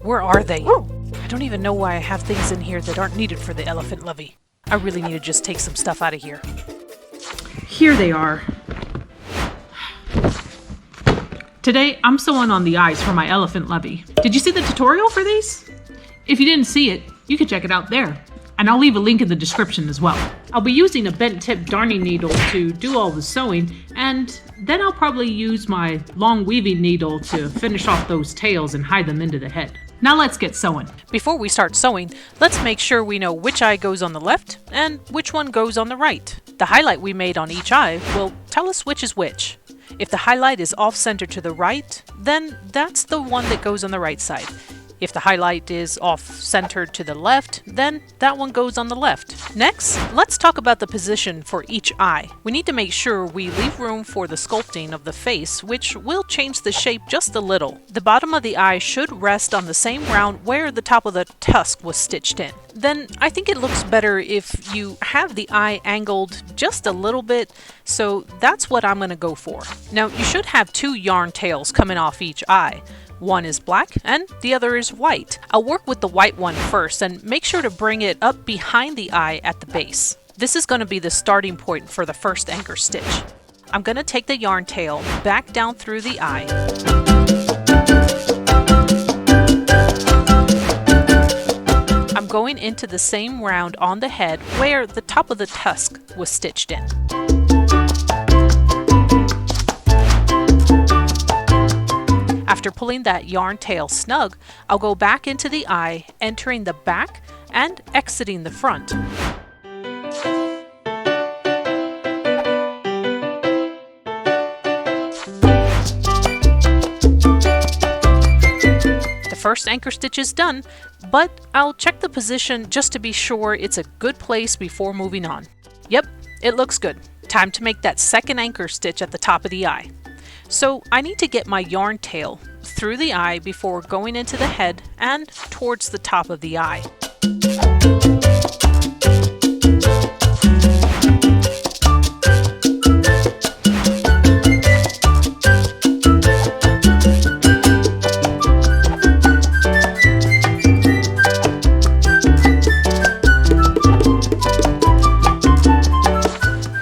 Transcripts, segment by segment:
Where are they? I don't even know why I have things in here that aren't needed for the elephant Lovey. I really need to just take some stuff out of here. Here they are. Today, I'm sewing on the eyes for my elephant Lovey. Did you see the tutorial for these? If you didn't see it, you can check it out there. And I'll leave a link in the description as well. I'll be using a bent tip darning needle to do all the sewing, and then I'll probably use my long weaving needle to finish off those tails and hide them into the head. Now let's get sewing. Before we start sewing, let's make sure we know which eye goes on the left and which one goes on the right. The highlight we made on each eye will tell us which is which. If the highlight is off-center to the right, then that's the one that goes on the right side. If the highlight is off-centered to the left, then that one goes on the left. Next, let's talk about the position for each eye. We need to make sure we leave room for the sculpting of the face, which will change the shape just a little. The bottom of the eye should rest on the same round where the top of the tusk was stitched in. Then I think it looks better if you have the eye angled just a little bit, so that's what I'm going to go for. Now, you should have two yarn tails coming off each eye. One is black and the other is white. I'll work with the white one first and make sure to bring it up behind the eye at the base. This is going to be the starting point for the first anchor stitch. I'm going to take the yarn tail back down through the eye. I'm going into the same round on the head where the top of the tusk was stitched in. After pulling that yarn tail snug, I'll go back into the eye, entering the back and exiting the front. The first anchor stitch is done, but I'll check the position just to be sure it's a good place before moving on. Yep, it looks good. Time to make that second anchor stitch at the top of the eye. So I need to get my yarn tail through the eye before going into the head and towards the top of the eye.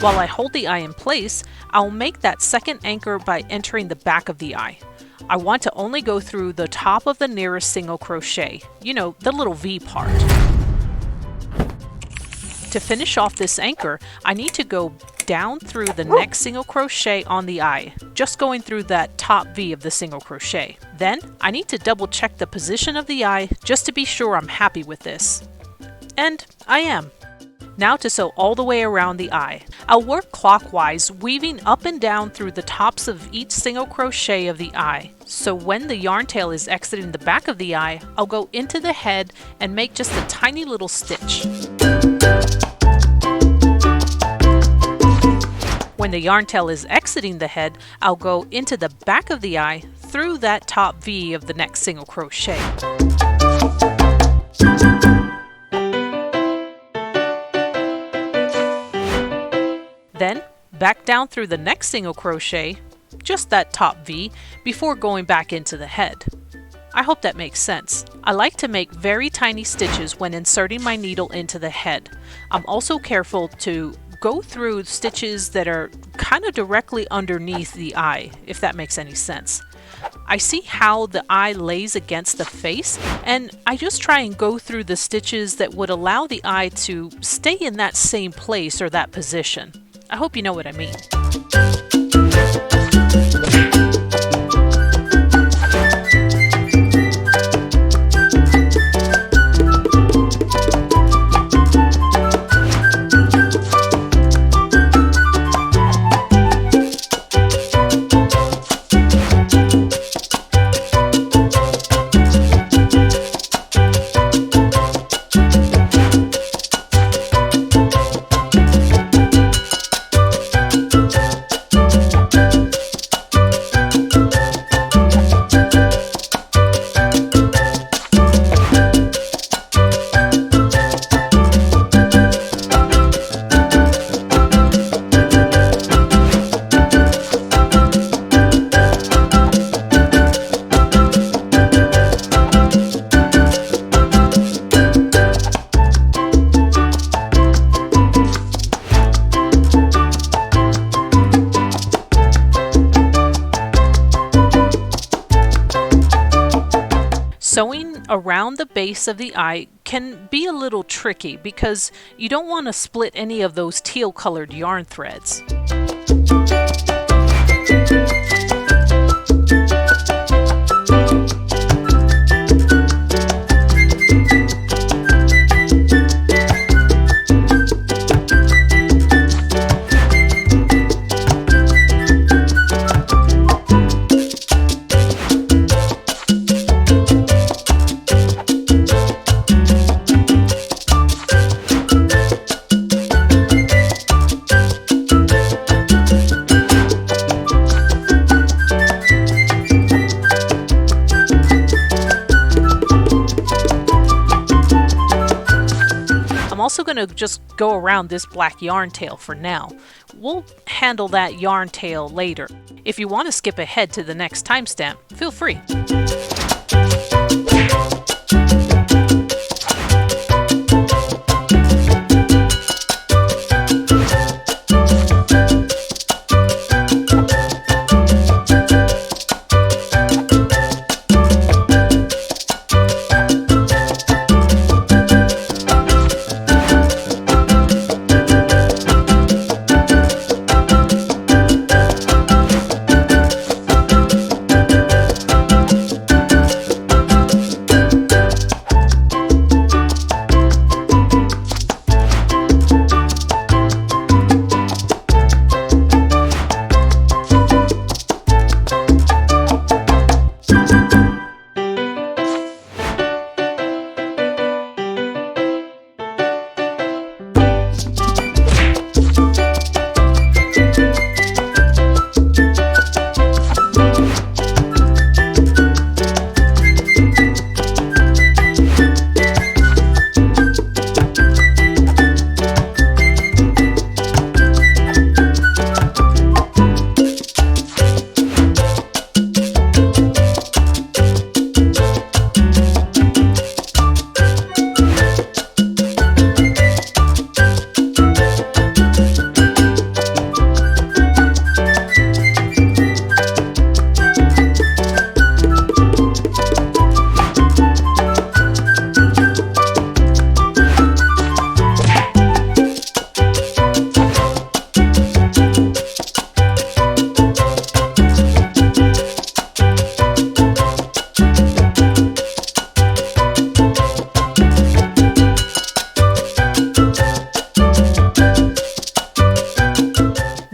While I hold the eye in place, I'll make that second anchor by entering the back of the eye. I want to only go through the top of the nearest single crochet, you know, the little V part. To finish off this anchor, I need to go down through the next single crochet on the eye, just going through that top V of the single crochet. Then, I need to double check the position of the eye just to be sure I'm happy with this. And I am. Now to sew all the way around the eye. I'll work clockwise, weaving up and down through the tops of each single crochet of the eye. So when the yarn tail is exiting the back of the eye, I'll go into the head and make just a tiny little stitch. When the yarn tail is exiting the head, I'll go into the back of the eye through that top V of the next single crochet. Then, back down through the next single crochet, just that top V, before going back into the head. I hope that makes sense. I like to make very tiny stitches when inserting my needle into the head. I'm also careful to go through stitches that are kind of directly underneath the eye, if that makes any sense. I see how the eye lays against the face, and I just try and go through the stitches that would allow the eye to stay in that same place or that position. I hope you know what I mean. Sewing around the base of the eye can be a little tricky because you don't want to split any of those teal colored yarn threads. I'm also going to just go around this black yarn tail for now. We'll handle that yarn tail later. If you want to skip ahead to the next timestamp, feel free.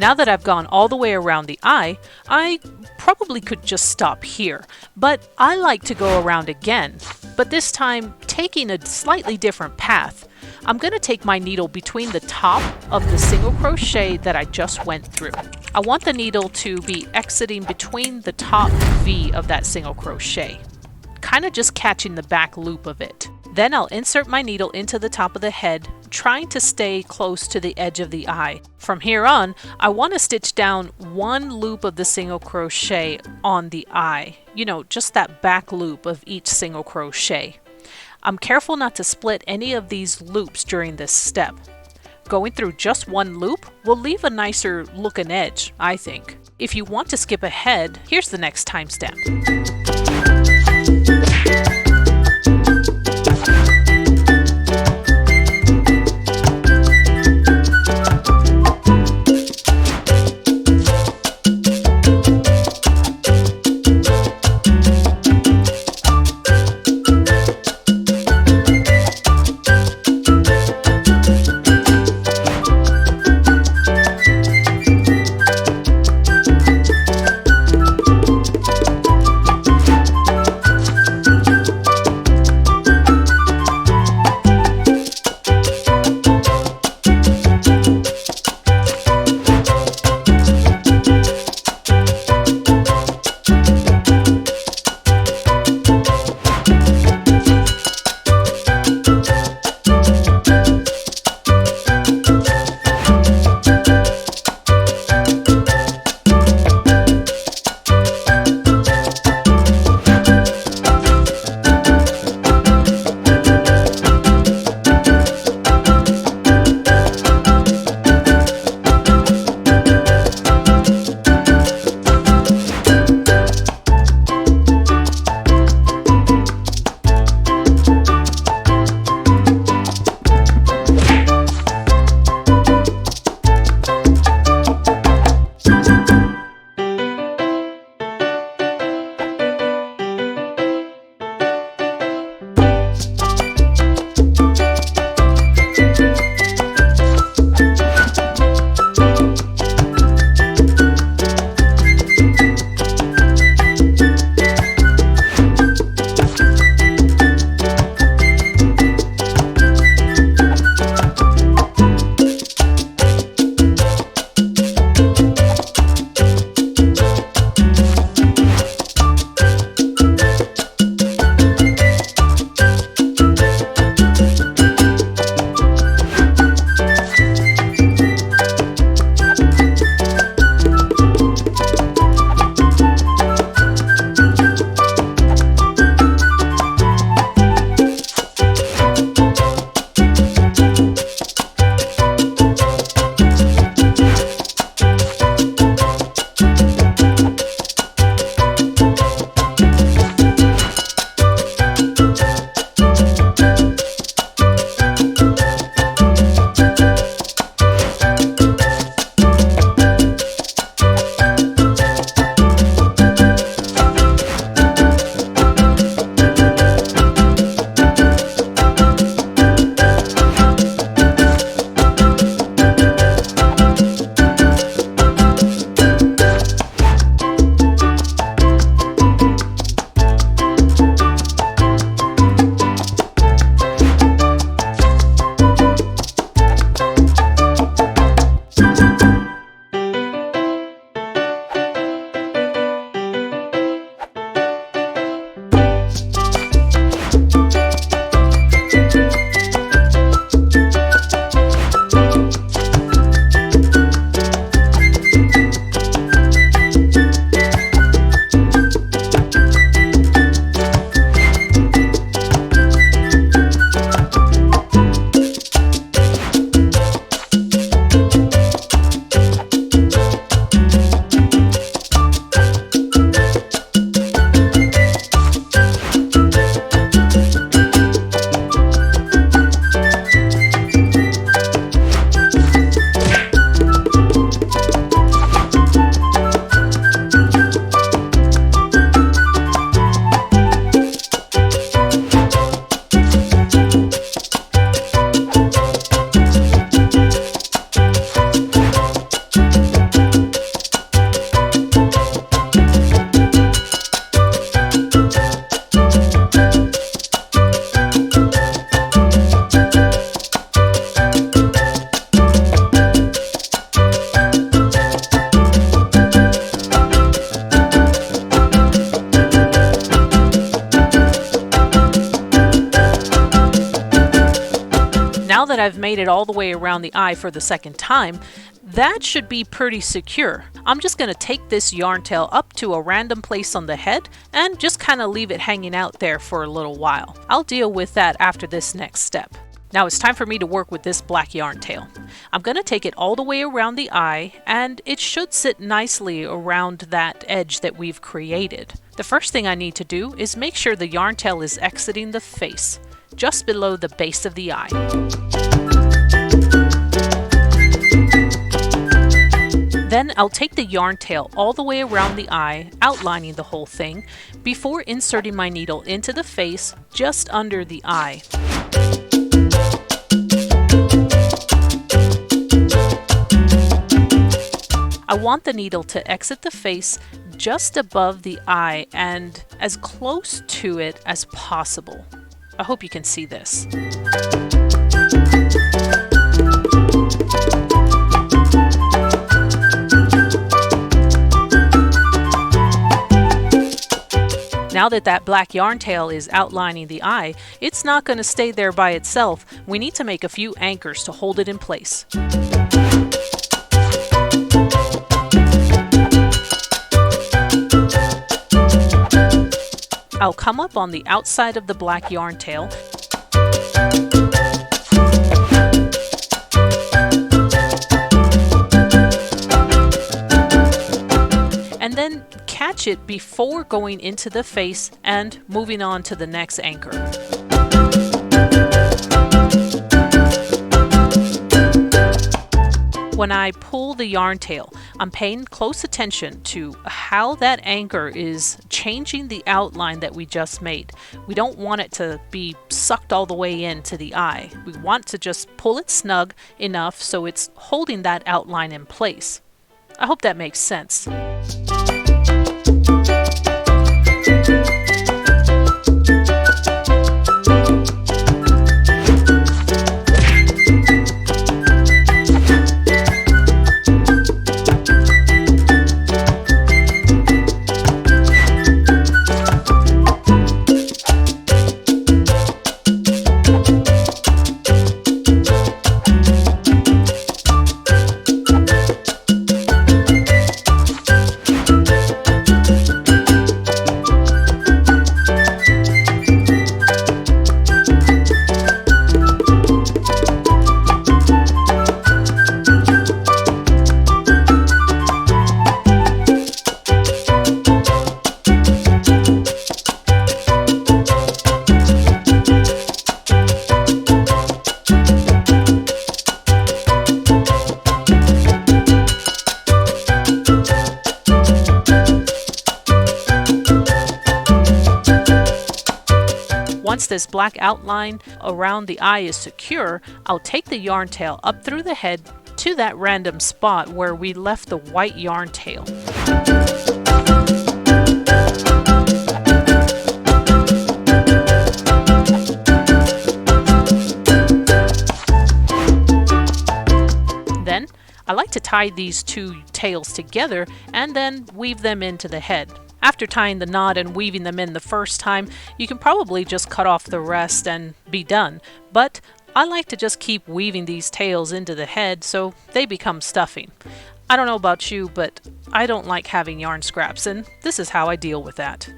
Now that I've gone all the way around the eye, I probably could just stop here, but I like to go around again, but this time taking a slightly different path. I'm going to take my needle between the top of the single crochet that I just went through. I want the needle to be exiting between the top V of that single crochet, kind of just catching the back loop of it. Then I'll insert my needle into the top of the head, trying to stay close to the edge of the eye. From here on, I want to stitch down one loop of the single crochet on the eye, just that back loop of each single crochet. I'm careful not to split any of these loops during this step. Going through just one loop will leave a nicer looking edge, I think. If you want to skip ahead, here's the next timestamp. that I've made it all the way around the eye for the second time, that should be pretty secure. I'm just going to take this yarn tail up to a random place on the head and just kind of leave it hanging out there for a little while. I'll deal with that after this next step. Now it's time for me to work with this black yarn tail. I'm going to take it all the way around the eye, and it should sit nicely around that edge that we've created. The first thing I need to do is make sure the yarn tail is exiting the face, just below the base of the eye. Then I'll take the yarn tail all the way around the eye, outlining the whole thing, before inserting my needle into the face just under the eye. I want the needle to exit the face just above the eye and as close to it as possible. I hope you can see this. Now that black yarn tail is outlining the eye, it's not going to stay there by itself. We need to make a few anchors to hold it in place. I'll come up on the outside of the black yarn tail and then catch it before going into the face and moving on to the next anchor. When I pull the yarn tail, I'm paying close attention to how that anchor is changing the outline that we just made. We don't want it to be sucked all the way into the eye. We want to just pull it snug enough so it's holding that outline in place. I hope that makes sense. Once this black outline around the eye is secure, I'll take the yarn tail up through the head to that random spot where we left the white yarn tail. Then, I like to tie these two tails together and then weave them into the head. After tying the knot and weaving them in the first time, you can probably just cut off the rest and be done. But I like to just keep weaving these tails into the head so they become stuffing. I don't know about you, but I don't like having yarn scraps, and this is how I deal with that.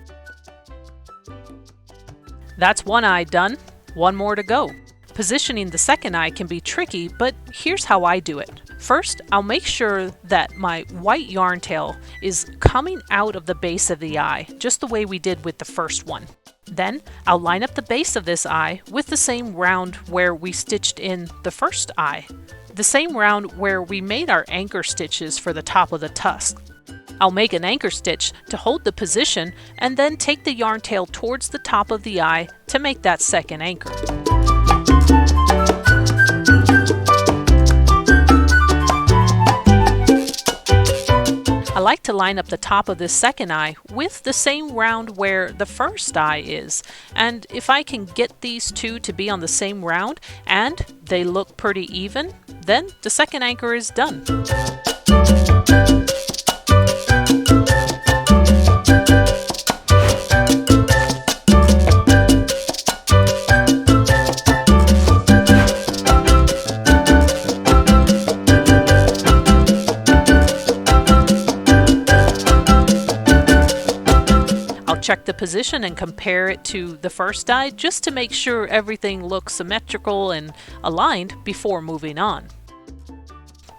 That's one eye done. One more to go. Positioning the second eye can be tricky, but here's how I do it. First, I'll make sure that my white yarn tail is coming out of the base of the eye, just the way we did with the first one. Then, I'll line up the base of this eye with the same round where we stitched in the first eye, the same round where we made our anchor stitches for the top of the tusk. I'll make an anchor stitch to hold the position and then take the yarn tail towards the top of the eye to make that second anchor. I like to line up the top of this second eye with the same round where the first eye is, and if I can get these two to be on the same round and they look pretty even, then the second anchor is done. check the position and compare it to the first die just to make sure everything looks symmetrical and aligned before moving on.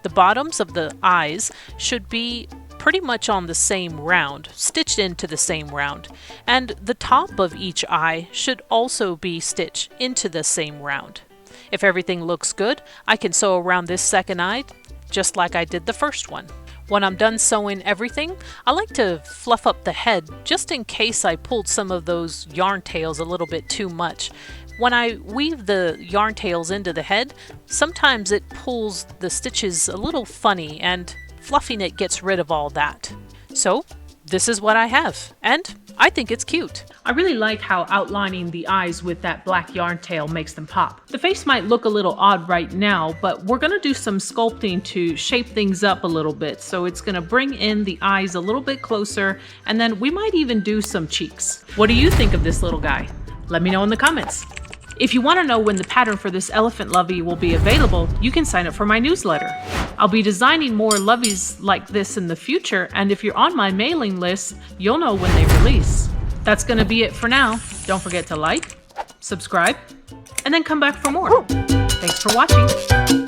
The bottoms of the eyes should be pretty much on the same round, stitched into the same round, and the top of each eye should also be stitched into the same round. If everything looks good, I can sew around this second eye just like I did the first one. When I'm done sewing everything, I like to fluff up the head just in case I pulled some of those yarn tails a little bit too much. When I weave the yarn tails into the head, sometimes it pulls the stitches a little funny, and fluffing it gets rid of all that. So this is what I have, and I think it's cute. I really like how outlining the eyes with that black yarn tail makes them pop. The face might look a little odd right now, but we're gonna do some sculpting to shape things up a little bit. So it's gonna bring in the eyes a little bit closer, and then we might even do some cheeks. What do you think of this little guy? Let me know in the comments. If you want to know when the pattern for this elephant lovey will be available, you can sign up for my newsletter. I'll be designing more loveys like this in the future, and if you're on my mailing list, you'll know when they release. That's going to be it for now. Don't forget to like, subscribe, and then come back for more. Thanks for watching.